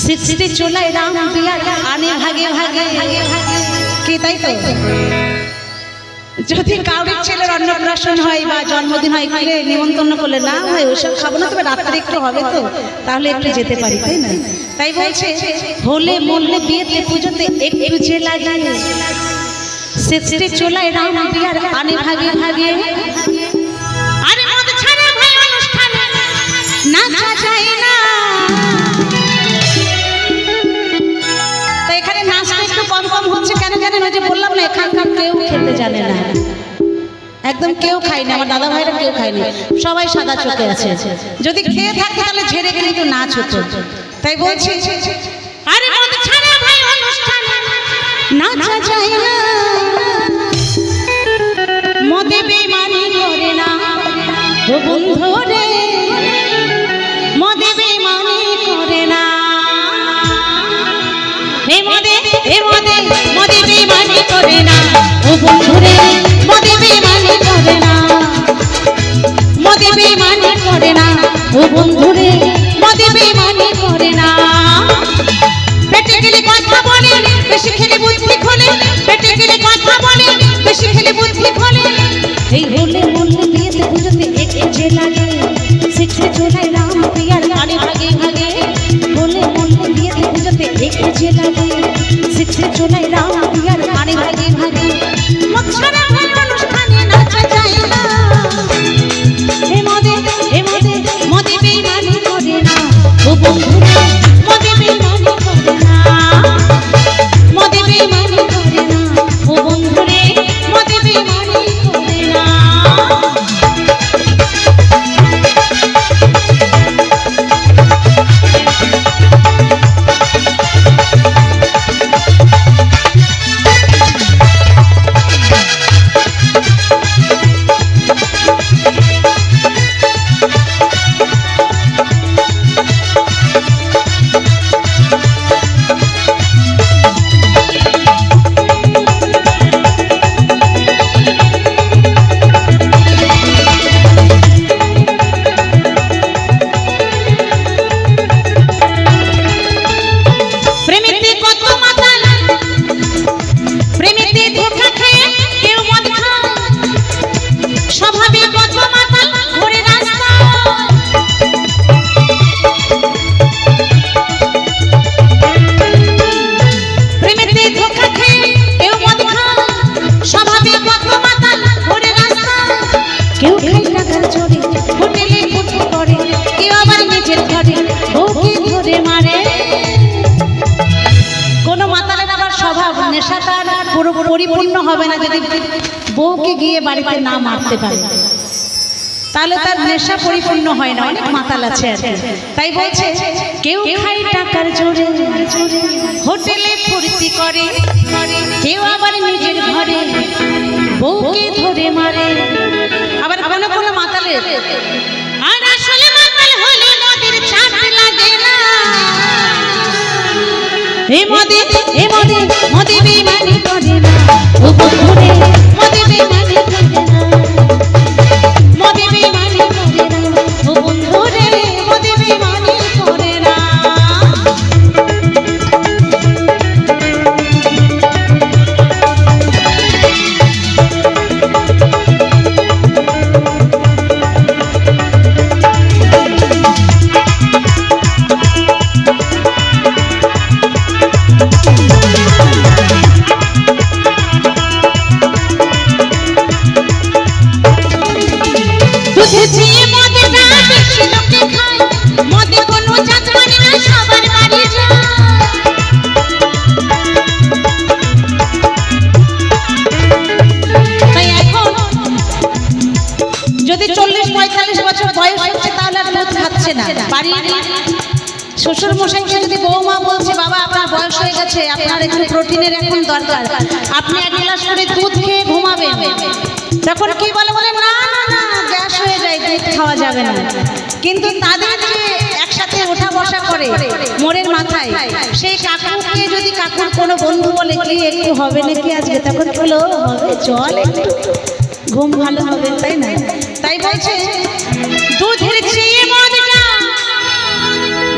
Sixty চোলায় Ram বিয়ার আনে ভাগে ভাগে কি তাই তো? যদি কাউরির ছেলের অন্নপ্রাশন হয় বা জন্মদিন হয় গেলে নিমন্ত্রণ করলে না হয় ওইসব খাবো না, তবে রাত্রে একটু হবে তো তাহলে একটু যেতে পারি, তাই না? তাই বলছে হলে মরলে বিয়েতে পুজোতে একটু যে লাগে, সিক্সটি চোলায় রাম বিয়ার আনে ভাগে ভাগে। আরে মদ ছাড়া ভাই অনুষ্ঠানে নাচা যায় না, তো এখানে নাচটা একটু কম কম হচ্ছে কেন জানেন? ওই যে বললাম না, এখানকার কেউ খেতে জানে না, একদম কেউ খায়নি, আমার দাদা ভাইরা কেউ খায়নি, সবাই সাদা চোখে আছে। যদি খেয়ে থাকতো তাহলে ঝেড়ে গেলে একটু নাচ হতো। তাই বলছি আরে মদ ছাড়া ভাই অনুষ্ঠানে নাচা যায় না, মদে বেমানি করে না ও বন্ধু রে, মদে বেমানি করে না, হে মদে মদে বেমানি করে না ও বন্ধু রে, মদে বেমানি করে না, মদে বেমানি করে না ও বন্ধু রে, মদে বেমানি করে না। পেটে গেলে কথা বলে বেশি খেলে বুদ্ধি খোলে, পেটে গেলে কথা বলে বেশি খেলে বুদ্ধি খোলে। এই হলে মরলে বিয়েতে পুজোতে একটু যে লাগে, সিক্সটি চোলায় রাম বিয়ার আনে ভাগে ভাগে। হলে মরলে বিয়েতে পুজোতে একটু যে লাগে, সিক্সটি চোলায় রাম বিয়ার আনে ভাগে ভাগে। মদ ছাড়া ভাই অনুষ্ঠানে নাচা যায় না, হে মদে মদে বেমানি করে না ও বন্ধু রে, মদে বেমানি করে না, মদে বেমানি করে না ও বন্ধু রে, মদে বেমানি করে না। পরিপূর্ণ হবে না যদি বউকে গিয়ে বাড়িতে না মারতে পারে, তাহলে তার নেশা পরিপূর্ণ হয় না। অনেক মাতাল আছে আর কি। তাই বলছে কেউ খায় টাকার জোরে হোটেলে ফুর্তি করে, কেউ আবার নিজের ঘরে বউকে ধরে মারে। আবার কোনো কোনো মাতালের আর আসলে মাতাল হলে মদের চাট লাগে না, হে মদে মদে বেমানি করে না ও বন্ধু রে, মদে বেমানি করে না, মদে বেমানি করে না ও বন্ধু রে, মদে বেমানি করে না। শ্বশুর মশাইকে যদি বৌমা বলছে বাবা আপনার বয়স হয়ে গেছে, আপনার একটু প্রোটিনের এখন দরকার, আপনি এক গ্লাস করে দুধ খেয়ে ঘুমাবেন, তখন কি বলে না না না গ্যাস হয়ে যায়, দুধ খাওয়া যাবে না। কিন্তু তাদের যে একসাথে ওঠা বসা করে মোড়ের মাথায়, সেই কাকুকে যদি কাকুর কোনো বন্ধু বলে কি একটু হবে নাকি আজকে, তখন বলো হবে চল একটু ঘুম ভালো হবে, তাই না? তাই বলছে দুধের চেয়ে মদটা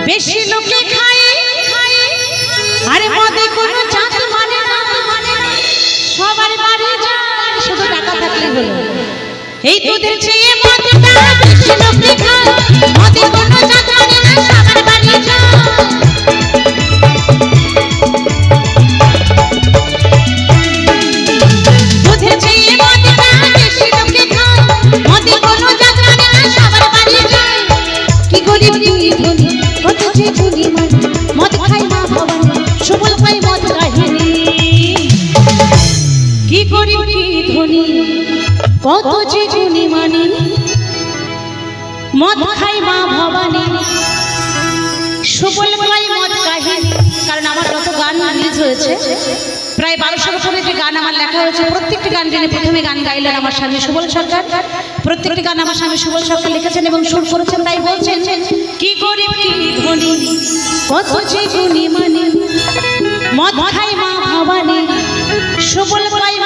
বেশি লোকে খায়, এই তোদের চেয়ে মদটা বেশি লোকে খায় মদে কোনো জাত মানে না সবার বাড়ি যায় তোদের চেয়ে মদটা বেশি লোকে খায় মদে কোনো জাত মানে না সবার বাড়ি যায় কি গরিব কি ধনী কত যে গুণী মানে মদ খায় মা ভবানী সুবল পাই মদ কাহিনী কি গরিব কি ধনী কত যে গুণী মানে মদ খাই মা ভবানী সুবল পাই মদ কাহিনী। কারণ আমার যত গান রিলিজ হয়েছে প্রায় 1200 উপরে যে গান আমার লেখা হয়েছে প্রত্যেকটি গান যিনি প্রথমে গান গাইলেন আমার স্বামী সুবল সরকার, প্রত্যেকটি গান আমার স্বামী সুবল সরকার লিখেছেন এবং সুর করেছেন। তাই বলছেন কি গরিব কি ধনী কত যে গুণী মানে মদ খাই মা ভবানী সুবল পাই